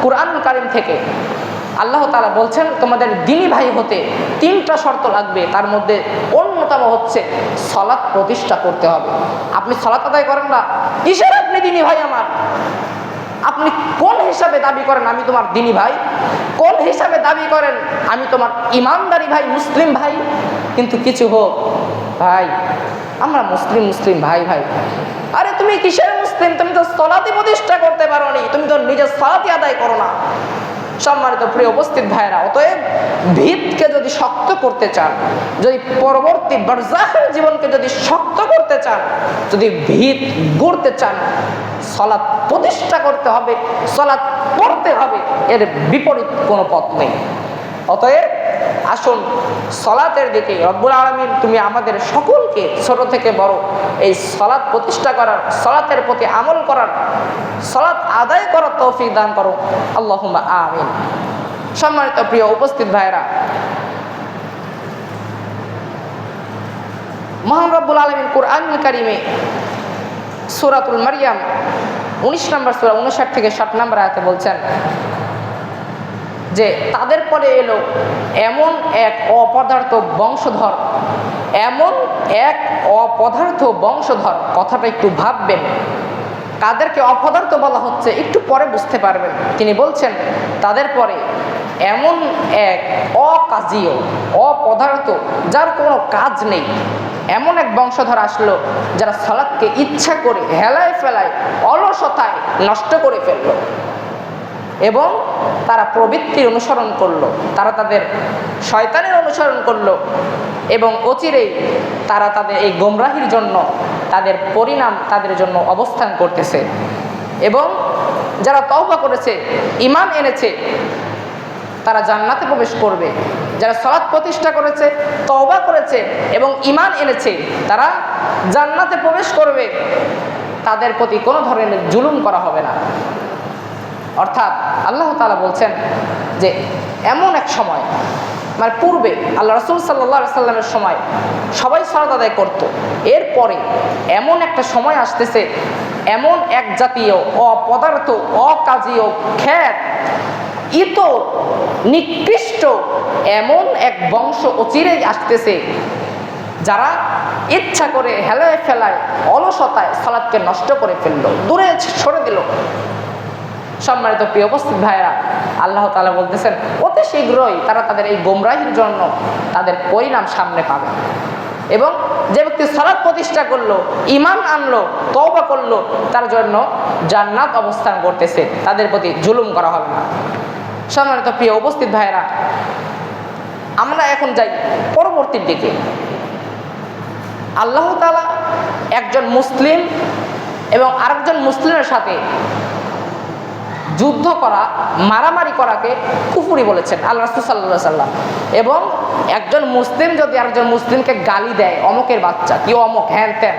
কুরআনুল কারীম থেকে আল্লাহ তাআলা বলছেন তোমাদের দ্বীনি ভাই হতে 3টা শর্ত লাগবে, তার মধ্যে অন্যতম হচ্ছে সালাত প্রতিষ্ঠা করতে হবে। আপনি সালাত আদায় করেন না, কিসের আপনি দ্বীনি ভাই আমার? আপনি কোন হিসাবে দাবি করেন আমি তোমার দ্বীনি ভাই? কোন হিসাবে দাবি করেন আমি তোমার ইমানদারি ভাই, মুসলিম ভাই? কিন্তু কিছু হোক ভাই, আমরা মুসলিম ভাই ভাই। আরে তুমি কিসের মুসলিম? তুমি তো সালাতই প্রতিষ্ঠা করতে পারো নি, তুমি তো নিজের সালাতই আদায় করো না। সম্মানিত প্রিয় উপস্থিত ভাইরা, অতএব ভিতকে যদি শক্ত করতে চান, যদি পরবর্তী বারজাখের জীবনকে যদি শক্ত করতে চান, যদি ভিত গড়তে চান, সালাত প্রতিষ্ঠা করতে হবে, সালাত পড়তে হবে, এর বিপরীত কোনো পথ নেই। অতএব আসুন সালাতের দিকে রব্বুল আলামিন তুমি আমাদের সকলকে ছোট থেকে বড় এই সালাত প্রতিষ্ঠা করার, সালাতের প্রতি আমল করার, সালাত আদায় করার তৌফিক দান করো, আল্লাহুম্মা আমিন। সম্মানিত প্রিয় উপস্থিত ভাইরা, মহান রব্বুল আলামিন কুরআনুল কারীমে সূরাতুল মারইয়াম 19 নম্বর সূরা 59 থেকে 60 নম্বর আয়াতে বলছেন যে তাদের পরে এলো এমন এক অপদার্থ বংশধর, এমন এক অপদার্থ বংশধর। কথাটা একটু ভাববেন, কাদেরকে অপদার্থ বলা হচ্ছে একটু পরে বুঝতে পারবেন। তিনি বলছেন তাদের পরে এমন এক অকাজীয় অপদার্থ, যার কোনো কাজ নেই, এমন এক বংশধর আসলো যারা সালাতকে ইচ্ছা করে হেলায় ফেলায় অলসতায় নষ্ট করে ফেললো এবং তারা প্রবৃত্তির অনুসরণ করলো, তারা তাদের শয়তানের অনুসরণ করলো এবং অচিরেই তারা তাদের এই গোমরাহির জন্য তাদের পরিণাম তাদের জন্য অবস্থান করতেছে। এবং যারা তওবা করেছে, ঈমান এনেছে, তারা জান্নাতে প্রবেশ করবে। যারা সালাত প্রতিষ্ঠা করেছে, তওবা করেছে এবং ঈমান এনেছে, তারা জান্নাতে প্রবেশ করবে। তাদের প্রতি কোনো ধরনের জুলুম করা হবে না। অর্থাৎ আল্লাহ তাআলা বলছেন যে এমন এক সময়, মানে পূর্বে আল্লাহ রাসূল সাল্লাল্লাহু আলাইহি সাল্লামের সময় সবাই সালাত আদায় করত, এরপরে এমন একটা সময় আসতেছে, এমন এক জাতীয় অপদার্থ অকাজীয় খ্যাত ইত নিকৃষ্ট এমন এক বংশ অচিরেই আসতেছে, যারা ইচ্ছা করে হেলায় ফেলায় অলসতায় সালাতকে নষ্ট করে ফেললো, দূরে সরে দিল। সম্মানিত প্রিয় উপস্থিত ভাইরা, আল্লাহ তাআলা বলতেছেন অতি শীঘ্রই তারা তাদের এই গোমরাহির জন্য তাদের পরিণাম সামনে পাবে। এবং যে ব্যক্তি সালাত প্রতিষ্ঠা করলো, ঈমান আনলো, তওবা করলো, তার জন্য জান্নাত অবস্থান করতেছে, তাদের প্রতি জুলুম করা হবে না। সম্মানিত প্রিয় উপস্থিত ভাইরা, আমরা এখন যাই পরবর্তীর দিকে। আল্লাহ তাআলা একজন মুসলিম এবং আরেকজন মুসলিমের সাথে যুদ্ধ করা, মারামারি করাকে কুফরি বলেছেন আল্লাহ রাসূল সাল্লাল্লাহু আলাইহি সাল্লাম। এবং একজন মুসলিম যদি আরেকজন মুসলিমকে গালি দেয়, অমকের বাচ্চা, কি অমক, হ্যান ত্যান,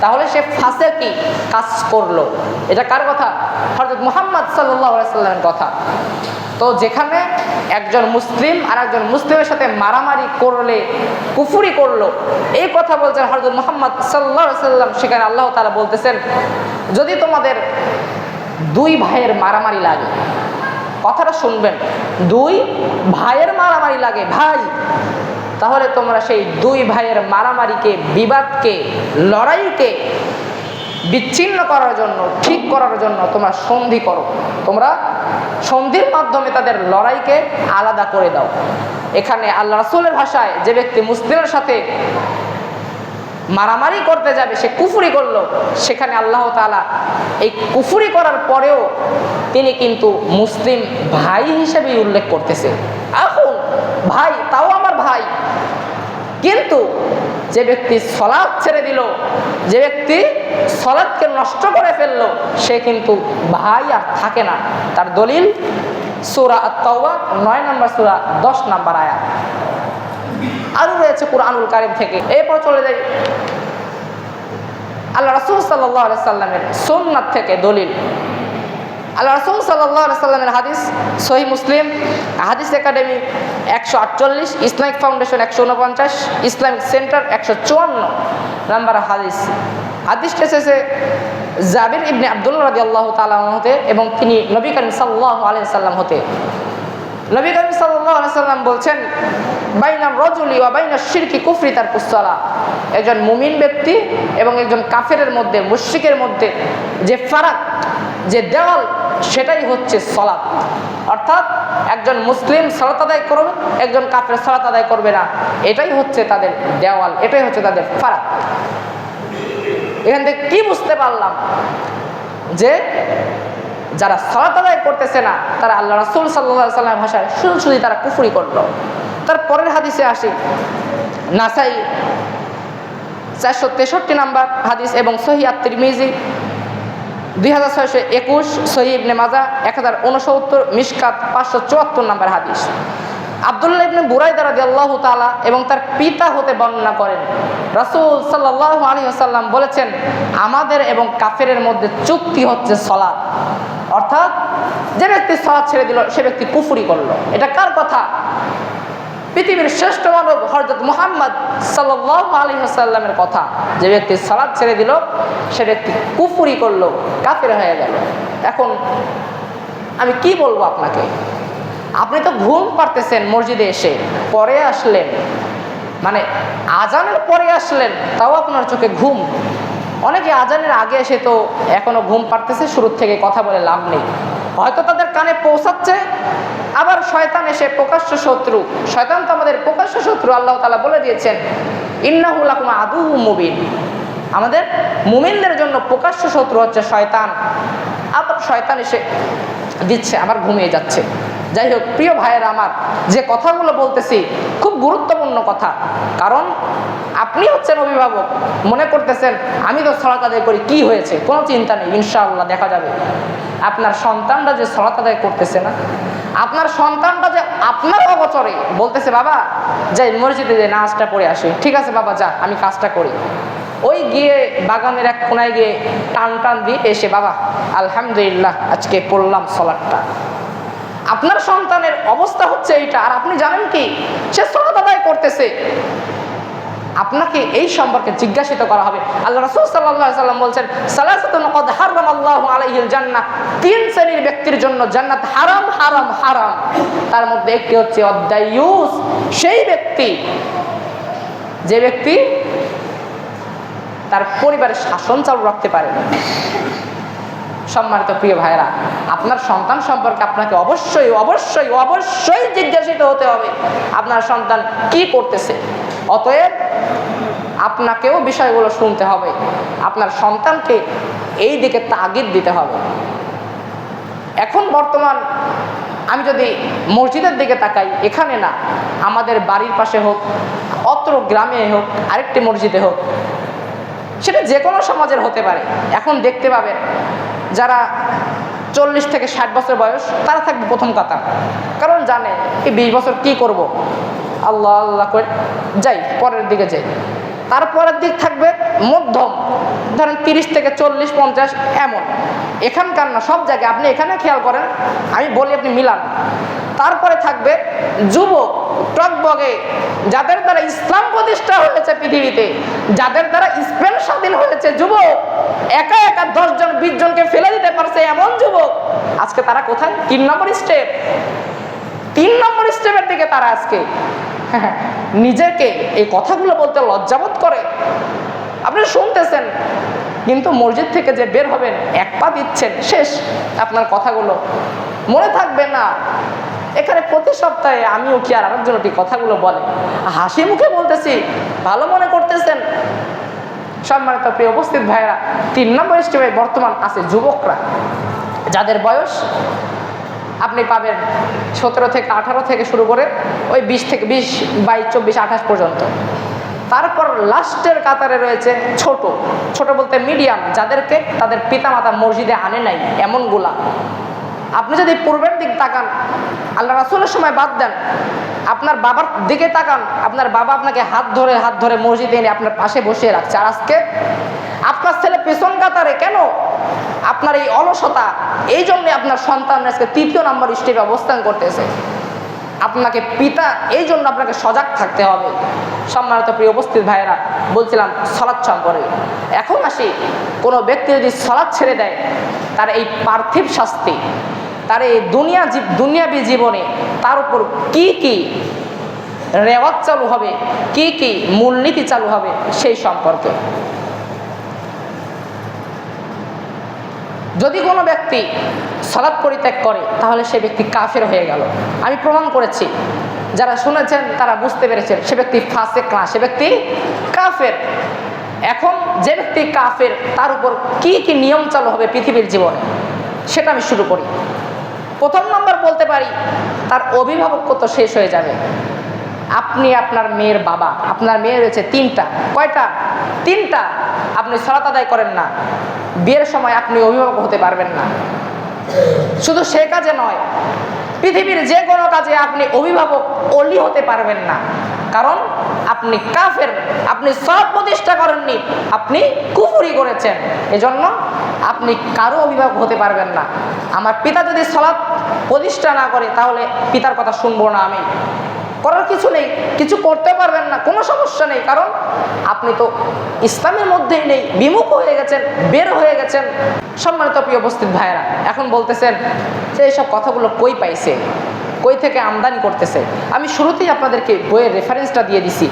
তাহলে সে ফাসিকি কাজ করলো। এটা কার কথা? হযরত মুহাম্মদ সাল্লাল্লাহু আলাইহি সাল্লামের কথা। তো যেখানে একজন মুসলিম আর একজন মুসলিমের সাথে মারামারি করলে কুফরি করলো, এই কথা বলছেন হযরত মুহাম্মদ সাল্লাল্লাহু আলাইহি সাল্লাম, সেখানে আল্লাহ তাআলা বলতেছেন যদি তোমাদের দুই ভাইয়ের মারামারি লাগে, কথাটা শুনবেন, দুই ভাইয়ের মারামারি লাগে, ভাই, তাহলে তোমরা সেই দুই ভাইয়ের মারামারিকে, বিবাদকে, লড়াইকে বিচ্ছিন্ন করার জন্য, ঠিক করার জন্য তোমরা সন্ধি করো। তোমরা সন্ধির মাধ্যমে তাদের লড়াইকে আলাদা করে দাও। এখানে আল্লাহ রাসূলের ভাষায় যে ব্যক্তি মুসলিমের সাথে মারামারি করতে যাবে, সে কুফরি করলো, সেখানে আল্লাহ তাআলা এই কুফরি করার পরেও তিনি কিন্তু মুসলিম ভাই হিসেবেই উল্লেখ করতেছে। এখন ভাই, তাও আমার ভাই। কিন্তু যে ব্যক্তি সালাত ছেড়ে দিল, যে ব্যক্তি সালাতকে নষ্ট করে ফেললো, সে কিন্তু ভাই আর থাকে না। তার দলিল সূরা আত-তাওবা 9 নম্বর সূরা 10 নম্বর আয়াত। আরও রয়েছে কুরআনুল কারীম থেকে। এরপর চলে যাই আল্লাহ রাসূল সাল্লাল্লাহু আলাইহি সাল্লামের সুন্নাত থেকে দলিল। আল্লাহ রাসূল সাল্লাল্লাহু আলাইহি সাল্লামের হাদিস, সহিহ মুসলিম, হাদিস academy 148, Islamic foundation 149, Islamic centre 154 number হাদিস। হাদিসটা এসেছে জাবির ইবনে আব্দুল্লাহ রাদিয়াল্লাহু তাআলা হতে এবং তিনি নবী করিম সাল্লাল্লাহু আলাইহি সাল্লাম হতে। নবী করিম সাল্লাল্লাহু আলাইহি সাল্লাম বলছেন, বাইনার রাজুলি ওয়া বাইনাশ শিরকি কুফরি তারকুস সালাহ। একজন মুমিন ব্যক্তি এবং একজন কাফেরের মধ্যে, মুশরিকের মধ্যে যে ফারাক, যে দেওয়াল, সেটাই হচ্ছে সালাত। অর্থাৎ একজন মুসলিম সালাত আদায় করবে, একজন কাফের সালাত আদায় করবে না, এটাই হচ্ছে তাদের দেওয়াল, এটাই হচ্ছে তাদের ফারাক। এখান থেকে কি বুঝতে পারলাম? যে যারা সালাত আদায় করতেছে না তারা আল্লাহ রাসূল সাল্লাল্লাহু আলাইহি ওয়াসাল্লামের ভাষায় শুধু তারা কুফরি করলো। তার পরের হাদিসে আসি, নাসাই 463 নম্বর হাদিস এবং সহিহ আত-তিরমিজি 2621, সহিহ ইবনে মাজাহ 1069, মিশকাত 574 নম্বর হাদিস। আব্দুল্লাহ ইবনে বুরাইদা রাদিয়াল্লাহু তাআলা এবং তার পিতা হতে বর্ণনা করেন, রাসূল সাল্লাল্লাহু আলাইহি ওয়াসাল্লাম বলেছেন, আমাদের এবং কাফেরের মধ্যে চুক্তি হচ্ছে সালাত। অর্থাৎ যে ব্যক্তি সালাত ছেড়ে দিল সে ব্যক্তি কুফরি করলো। এটা কার কথা? পৃথিবীর শ্রেষ্ঠ মানব হযরত মুহাম্মদ সাল্লাল্লাহু আলাইহি ওয়াসাল্লামের কথা। যে ব্যক্তি সালাত ছেড়ে দিল সে ব্যক্তি কুফরি করলো, কাফের হয়ে গেল। এখন আমি কি বলবো আপনাকে? আপনি তো ঘুম পারতেছেন, মসজিদে এসে পরে আসলেন, মানে আজানের পরে আসলেন, তাও আপনার চোখে ঘুম। অনেকে আজানের আগে এসে তো এখনো ঘুম পারতেছে, শুরুর থেকে কথা বলে লাভ নেই। হয়তো তাদের কানে পৌঁছাচ্ছে, আবার শয়তান এসে প্রকাশ্য শত্রু। শয়তান তো আমাদের প্রকাশ্য শত্রু। আল্লাহ তাআলা বলে দিয়েছেন, ইন্নাহু লাকুম আদুউম মুবিন। আমাদের মুমিনদের জন্য প্রকাশ্য শত্রু হচ্ছে শয়তান। আবার শয়তান এসে দিচ্ছে, আবার ঘুমিয়ে যাচ্ছে। যাই হোক প্রিয় ভাইয়েরা আমার, যে কথাগুলো বলতেছি খুব গুরুত্বপূর্ণ কথা। কারণ আপনি হচ্ছেন অভিভাবক, মনে করতেছেন আমি তো সালাত আদায় করি, কি হয়েছে? কোনো চিন্তা নেই, ইনশাআল্লাহ দেখা যাবে। আপনার সন্তানরা যে সালাত আদায় করতেছে না, আপনার সন্তানটা যে আপনার অগোচরে বলতেছে, বাবা যাই মসজিদে যে নামাজটা পড়ে আসি, ঠিক আছে বাবা যা, আমি কাজটা করি। ওই গিয়ে বাগানের এক কোনায় গিয়ে টান টান দিয়ে এসে, বাবা আলহামদুলিল্লাহ আজকে পড়লাম সালাতটা। আপনার সন্তানের অবস্থা হচ্ছে এইটা, আর আপনি জানেন কি সে সালাত আদায় করতেছে। আপনাকে এই সম্পর্কে জিজ্ঞাসিত করা হবে। আল্লাহ রাসূল সাল্লাল্লাহু আলাইহি ওয়াসাল্লাম বলছেন, সালাসাতুন ক্বাদ হারামাল্লাহু আলাইহিল জান্নাহ। 3 শ্রেণীর ব্যক্তির জন্য জান্নাত হারাম, হারাম, হারাম। তার মধ্যে একটি হচ্ছে অদ্দায়ুস, সেই ব্যক্তি যে ব্যক্তি তার পরিবারের শাসন চালু রাখতে পারে না। সম্মানিত প্রিয় ভাইরা, আপনার সন্তান সম্পর্কে আপনাকে অবশ্যই অবশ্যই অবশ্যই জিজ্ঞাসিত হতে হবে আপনার সন্তান কি করতেছে। অতএব আপনাকেও বিষয়গুলো শুনতে হবে, আপনার সন্তানকে এই দিকে তাগিদ দিতে হবে। এখন বর্তমান আমি যদি মসজিদের দিকে তাকাই, এখানে না, আমাদের বাড়ির পাশে হোক, অত্র গ্রামে হোক, আরেকটি মসজিদে হোক, সেটা যে কোনো সমাজের হতে পারে, এখন দেখতে পাবেন যারা 40 থেকে 60 বছর বয়স তারা থাকবে প্রথম কাতার। কারণ জানে এই 20 বছর কি করব, আল্লাহ আল্লাহ করে যাই, পরের দিকে যাই। তারপরের দিক থাকবে মধ্যম, ধরেন 30 থেকে 40, 50 এমন। এখানকার না, সব জায়গায় আপনি এখানে খেয়াল করেন, আমি বলি আপনি মিলান। তারপরে থাকবে যুবক, টকবগে, যাদের দ্বারা ইসলাম প্রতিষ্ঠা হয়েছে পৃথিবীতে, যাদের দ্বারা স্পেন স্বাধীন হয়েছে, যুবক একা একা 10 জন 20 জনকে ফেলে দিতে পারছে এমন যুবক। আজকে তারা কোথায়? 3 নম্বর স্টেপ, 3 নম্বর স্টেপের দিকে তারা আজকে নিজেকে এই কথাগুলো বলতে লজ্জাবোধ করে। আপনি শুনতেছেন, কিন্তু মসজিদ থেকে যে বের হবেন, এক পা দিচ্ছেন, শেষ, আপনার কথাগুলো মনে থাকবে না। এখানে প্রতি সপ্তাহে আমিও কি আর আরেকজনটি কথাগুলো বলে, হাসি মুখে বলতেছি, ভালো মনে করতেছেন। সম্মানিত প্রিয় উপস্থিত ভাইরা, 3 নম্বর স্টেপে বর্তমান আছে যুবকরা, যাদের বয়স আপনি পাবেন 17 থেকে 18 থেকে শুরু করে ওই 20 থেকে 20, 22, 24, 28 পর্যন্ত। তারপর লাস্টের কাতারে রয়েছে ছোট, ছোট বলতে মিডিয়াম, যাদেরকে তাদের পিতামাতা মসজিদে আনে নাই, এমনগুলা। আপনি যদি পূর্বের দিক তাকান, আল্লাহ রাসূলের সময় বাদ দেন, আপনার বাবার দিকে তাকান, আপনার বাবা আপনাকে হাত ধরে মসজিদে এনে আপনার পাশে বসিয়ে রাখছে। আর আজকে আপনার ছেলে পেছন কাতারে, কেন? আপনার এই অলসতা, এই জন্য আপনার সন্তান আজকে 3য় নম্বর স্টেপে অবস্থান করতেছে। আপনাকে পিতা, এই জন্য আপনাকে সজাগ থাকতে হবে। সম্মানিত প্রিয় উপস্থিত ভাইয়েরা, বলছিলাম সালাত সম্পর্কে। এখন আসি, কোনো ব্যক্তি যদি সালাত ছেড়ে দেয়, তার এই পার্থিব শাস্তি, তার এই দুনিয়াবী জীবনে তার উপর কি কি রেওয়াজ চালু হবে, কি কি মূলনীতি চালু হবে সেই সম্পর্কে। যদি কোনো ব্যক্তি সালাত পরিত্যাগ করে, তাহলে সে ব্যক্তি কাফের হয়ে গেল। আমি প্রমাণ করেছি, যারা শুনেছেন তারা বুঝতে পেরেছেন, সে ব্যক্তি ফাসেক না, সে ব্যক্তি কাফের। এখন যে ব্যক্তি কাফের, তার উপর কি কি নিয়ম চালু হবে পৃথিবীর জীবনে, সেটা আমি শুরু করি। প্রথম নম্বর বলতে পারি, তার অভিভাবকত্ব শেষ হয়ে যাবে। আপনি আপনার মেয়ের বাবা, আপনার মেয়ে রয়েছে 3টা, কয়টা? 3টা। আপনি সালাত আদায় করেন না, বিয়ের সময় আপনি অভিভাবক হতে পারবেন না। শুধু সে কাজে নয়, পৃথিবীর যে কোনো কাজে আপনি অভিভাবক ওলি হতে পারবেন না, কারণ আপনি কাফের। আপনি সালাত প্রতিষ্ঠা করেননি, আপনি কুফরি করেছেন, এজন্য আপনি কারো অভিভাবক হতে পারবেন না। আমার পিতা যদি সালাত প্রতিষ্ঠা না করে, তাহলে পিতার কথা শুনবো না আমি। করার কিছু নেই, কিছু করতে পারবেন না, কোনো সমস্যা নেই, কারণ আপনি তো ইসলামের মধ্যেই নেই, বিমুখ হয়ে গেছেন, বের হয়ে গেছেন। সম্মানিত প্রিয় উপস্থিত ভাইয়েরা, এখন বলতেছেন যে এইসব কথাগুলো কই পাইছে, কই থেকে আমদানি করতেছে। আমি শুরুতেই আপনাদেরকে বইয়ের রেফারেন্সটা দিয়ে দিছি,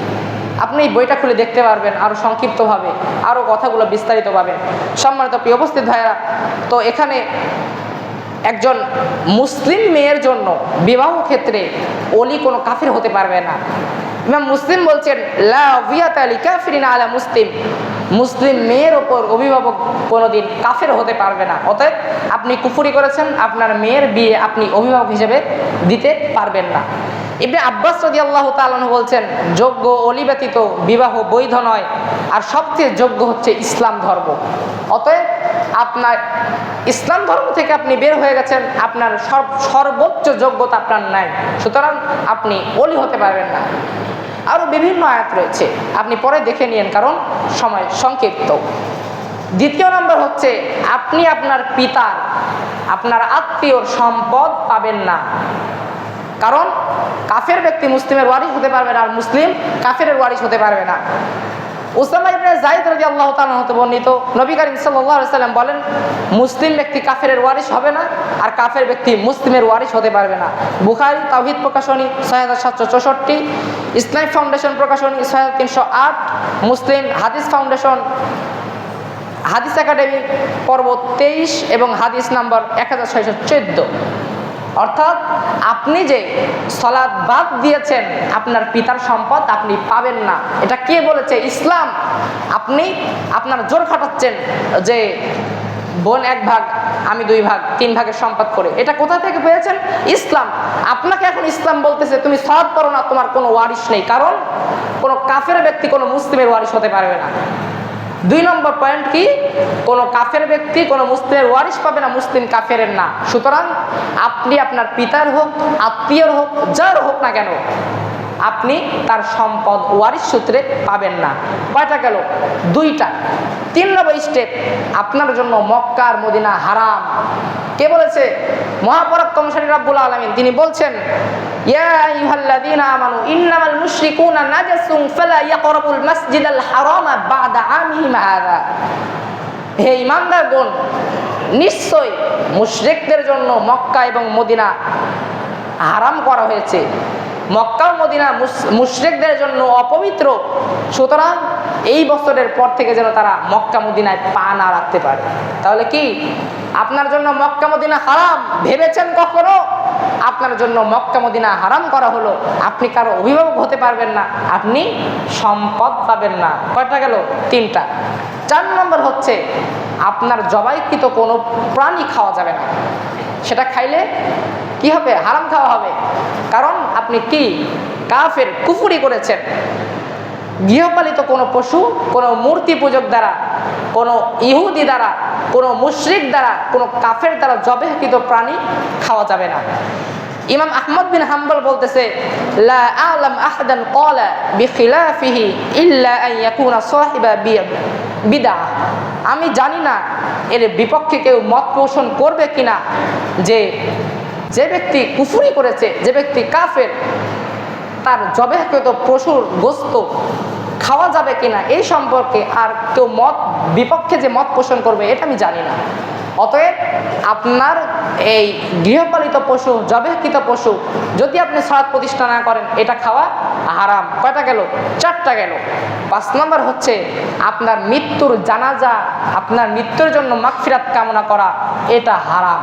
আপনি এই বইটা খুলে দেখতে পারবেন, আরও সংক্ষিপ্তভাবে আরও কথাগুলো বিস্তারিত পাবেন। সম্মানিত প্রিয় উপস্থিত ভাইয়েরা, তো এখানে একজন মুসলিম মেয়ের জন্য বিবাহ ক্ষেত্রে ওলি কোনো কাফির হতে পারবে না। ইমাম মুসলিম বলছেন, লা ওয়ালিয়াতা লিকাফিরিন আলা মুসলিম, মুসলিম মেয়ের ওপর অভিভাবক কোনোদিন কাফের হতে পারবে না। অতএব আপনি কুফরি করেছেন, আপনার মেয়ের বিয়ে আপনি অভিভাবক হিসেবে দিতে পারবেন না। ইবনে আব্বাস রাদিয়াল্লাহু তাআলা আনহু বলছেন, যোগ্য ওলি ব্যতীত বিবাহ বৈধ নয়, আর সবচেয়ে যোগ্য হচ্ছে ইসলাম ধর্ম। অতএব আপনার ইসলাম ধর্ম থেকে আপনি বের হয়ে গেছেন, আপনার সর্বোচ্চ যোগ্যতা আপনার নাই, সুতরাং আপনি ওলি হতে পারবেন না। আরও বিভিন্ন আয়াত রয়েছে, আপনি পরে দেখে নিন, কারণ সময় সংক্ষিপ্ত। দ্বিতীয় নম্বর হচ্ছে, আপনি আপনার পিতার, আপনার আত্মীয়র সম্পদ পাবেন না, কারণ কাফের ব্যক্তি মুসলিমের ওয়ারিস হতে পারবে না, আর মুসলিম কাফেরের ওয়ারিস হতে পারবে না। উসামা ইবনে যায়েদ রাদিয়াল্লাহু তাআলা হতে বর্ণিত, নবী করিম সাল্লাল্লাহু আলাইহি সাল্লাম বলেন, মুসলিম ব্যক্তি কাফেরের ওয়ারিস হবে না, আর কাফের ব্যক্তি মুসলিমের ওয়ারিস হতে পারবে না। বুখারী তাওহীদ প্রকাশনী ৬৭৬৪, ইসলামিক ফাউন্ডেশন প্রকাশনী ৬৩০৮, মুসলিম হাদিস ফাউন্ডেশন হাদিস একাডেমি পর্ব 23 এবং হাদিস নাম্বার ১৬১৪। অর্থাৎ আপনি যে সালাত বাদ দিয়েছেন, আপনার পিতার সম্পদ আপনি পাবেন না। এটা কে বলেছে? ইসলাম। আপনি আপনার জোর খাটাচ্ছেন যে বোন 1 ভাগ, আমি 2 ভাগ, 3 ভাগের সম্পদ করে। এটা কোথা থেকে পেয়েছেন? ইসলাম। আপনাকে এখন ইসলাম বলতেছে তুমি সালাত পড়ো না, তোমার কোনো ওয়ারিশ নেই, কারণ কোনো কাফের ব্যক্তি কোনো মুসলিমের ওয়ারিশ হতে পারবে না। 2 নম্বর পয়েন্ট কি? কোনো কাফের ব্যক্তি কোনো মুসলিমের ওয়ারিশ পাবে না, মুসলিম কাফেরের না। সুতরাং আপনি আপনার পিতার হোক, আত্মীয়র হোক, যার হোক না কেন, আপনি তার সম্পদ ওয়ারিশ সূত্রে পাবেন না। কয়টা গেল? 2টা। 3 নম্বর স্টেপ, আপনার জন্য মক্কা আর মদিনা হারাম। কে বলেছে? মহাপরাক্রমশালী রব্বুল আলামিন। তিনি বলছেন, ইয়া আইয়ুহাল্লাযীনা আমানু ইন্নামাল মুশরিকুনা নাজাসুন ফালা ইয়াকরাবুল মাসজিদাল হারামা বা'দা আমিহিম হাযা। হে ঈমানদারগণ, নিশ্চয় মুশরিকদের জন্য মক্কা এবং মদিনা হারাম করা হয়েছে। মক্কা ও মদিনা মুশরিকদের জন্য অপবিত্র, সুতরাং এই বছরের পর থেকে যেন তারা মক্কা মদিনায় পা না রাখতে পারে। তাহলে কি আপনার জন্য মক্কা মদিনা হারাম? ভেবেছেন কখনো? আপনার জন্য মক্কা মদিনা হারাম করা হলো, আপনি কারো অভিভাবক হতে পারবেন না, আপনি সম্পদ পাবেন না। কয়টা গেল? 3টা। 4 নম্বর হচ্ছে, আপনার জবাইকৃত কোনো প্রাণী খাওয়া যাবে না। সেটা খাইলে কি হবে? হারাম খাওয়া হবে, কারণ আপনি কি কাফের, কুফরি করেছেন। গৃহপালিত কোনো পশু, কোনো মূর্তি পূজক দ্বারা, কোনো ইহুদি দ্বারা, কোনো মুশরিক দ্বারা, কোনো কাফের দ্বারা জবাইকৃত প্রাণী খাওয়া যাবে না। ইমাম আহমদ বিন হাম্বল বলতেছে, লা আ'লাম আহাদান ক্বালা বিখিলাফিহি ইল্লা আন ইয়াকুনা সাহিবা বিদআহ। আমি জানি না এর বিপক্ষে কেউ মত পোষণ করবে কিনা যে যে ব্যক্তি কুফরি করেছে, যে ব্যক্তি কাফের, তার জবেহকৃত পশুর গোস্ত খাওয়া যাবে কিনা এই সম্পর্কে আর কেউ মত বিপক্ষে যে মত পোষণ করবে এটা আমি জানি না। অতএব আপনার এই গৃহপালিত পশু, জবেহকৃত পশু যদি আপনি সালাত প্রতিষ্ঠা না করেন, এটা খাওয়া হারাম। কয়টা গেল? 4টা গেল। 5 নম্বর হচ্ছে আপনার মৃত্যুর জানাজা, আপনার মৃত্যুর জন্য মাগফিরাত কামনা করা, এটা হারাম।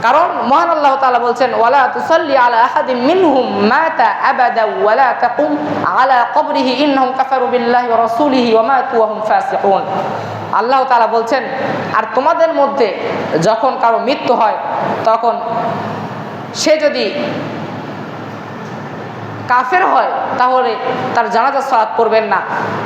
কারণ মহান আল্লাহ তাআলা বলছেন, ওয়ালা তুসাল্লি আলা আহাদিন মিনহুম মাতা আবাদা ওয়ালা তাকুম আলা কবরিহি ইন্নাহুম কাফারু বিল্লাহি ওয়া রাসূলিহি ওয়া মাতু ওয়া হুম ফাসিকুন। আল্লাহ তাআলা বলছেন, আর তোমাদের মধ্যে যখন কারো মৃত্যু হয় তখন সে যদি কাফের হয় তাহলে তার জানাজা সালাত পড়বেন না,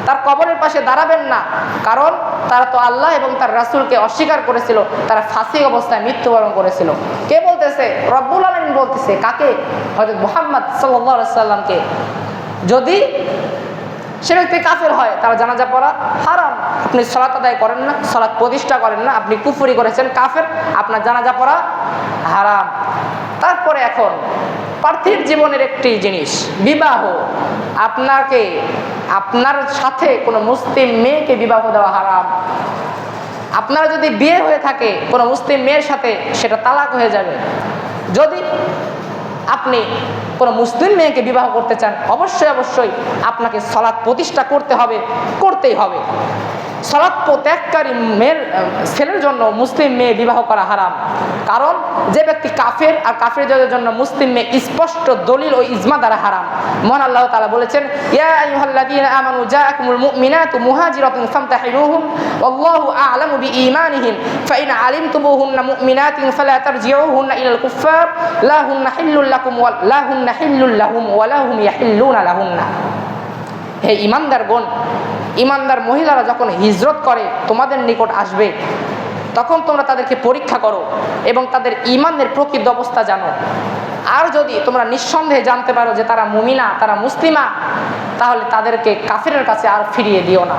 তার কবরের পাশে দাঁড়াবেন না। কারণ তারা তো আল্লাহ এবং তার রাসূলকে অস্বীকার করেছিল, তারা ফাসিক অবস্থায় মৃত্যুবরণ করেছিল। কে বলতেছে? রব্বুল আলামিন বলতেছে। কাকে? হযরত মুহাম্মদ সাল্লাল্লাহু আলাইহি সাল্লামকে। যদি সে ব্যক্তি কাফের হয় তার জানাজা পড়া হারাম। আপনি সালাত আদায় করেন না, সালাত প্রতিষ্ঠা করেন না, আপনি কুফরি করেছেন, কাফের, আপনার জানাজা পড়া হারাম। তারপরে এখন পার্থিব জীবনের একটি জিনিস, বিবাহ। আপনার সাথে কোনো মুসলিম মেয়েকে বিবাহ দেওয়া হারাম। আপনার যদি বিয়ে হয়ে থাকে কোনো মুসলিম মেয়ের সাথে, সেটা তালাক হয়ে যাবে। যদি আপনি কোনো মুসলিম মেয়েকে বিবাহ করতে চান, অবশ্যই আপনাকে সালাত প্রতিষ্ঠা করতে হবে, করতেই হবে। সালাত ত্যাগকারী ছেলের জন্য মুসলিম মেয়ে বিবাহ করা হারাম। কারণ যে ব্যক্তি কাফের, আর কাফেরদের জন্য মুসলিম মেয়ে স্পষ্ট দলিল ও ইজমা দ্বারা হারাম। মহান আল্লাহ তাআলা বলেছেন, ইয়া আইয়ুহাল্লাযীনা আমানু জাআকুমুল মুমিনাতু মুহাজিরাতুন ফামতাহিনুহুম ওয়াল্লাহু আ'লামু বিঈমানিহিম ফাইন আলিমতুমুহুন্না মুমিনাতিন ফালা তারজিউহুন্না ইলাল কুফফার লা হুন্না হিল্লুল লাকুম ওয়া লা হুন্না হিল্লুল লাহুম ওয়া লা হুম ইয়াহিল্লুনা লাহুন্না। হে ঈমানদারগণ, ঈমানদার মহিলারা যখন হিজরত করে তোমাদের নিকট আসবে, তখন তোমরা তাদেরকে পরীক্ষা করো এবং তাদের ঈমানের প্রকৃত অবস্থা জানো। আর যদি তোমরা নিঃসন্দেহে জানতে পারো যে তারা মুমিনা, তারা মুসলিমা, তাহলে তাদেরকে কাফিরের কাছে আর ফিরিয়ে দিও না।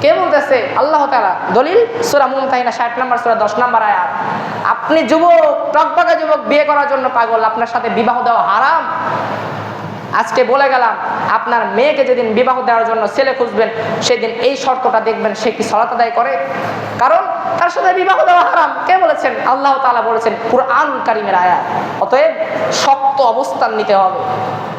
কে বলতেছে? আল্লাহ তাআলা। দলিল সূরা মুমতাহিনা 60 নম্বর সূরা 10 নম্বর আয়াত। আপনি যুবক, টকবকে যুবক, বিয়ে করার জন্য পাগল, আপনার সাথে বিবাহ দেওয়া হারাম। আজকে বলে গেলাম, আপনার মেয়েকে যেদিন বিবাহ দেওয়ার জন্য ছেলে খুঁজবেন, সেদিন এই শর্তটা দেখবেন সে কি সালাত আদায় করে। কারণ তার সাথে বিবাহ দেওয়া হারাম। কে বলেছেন? আল্লাহ তাআলা বলেছেন, কুরআন কারীমের আয়াত। অতএব শক্ত অবস্থান নিতে হবে।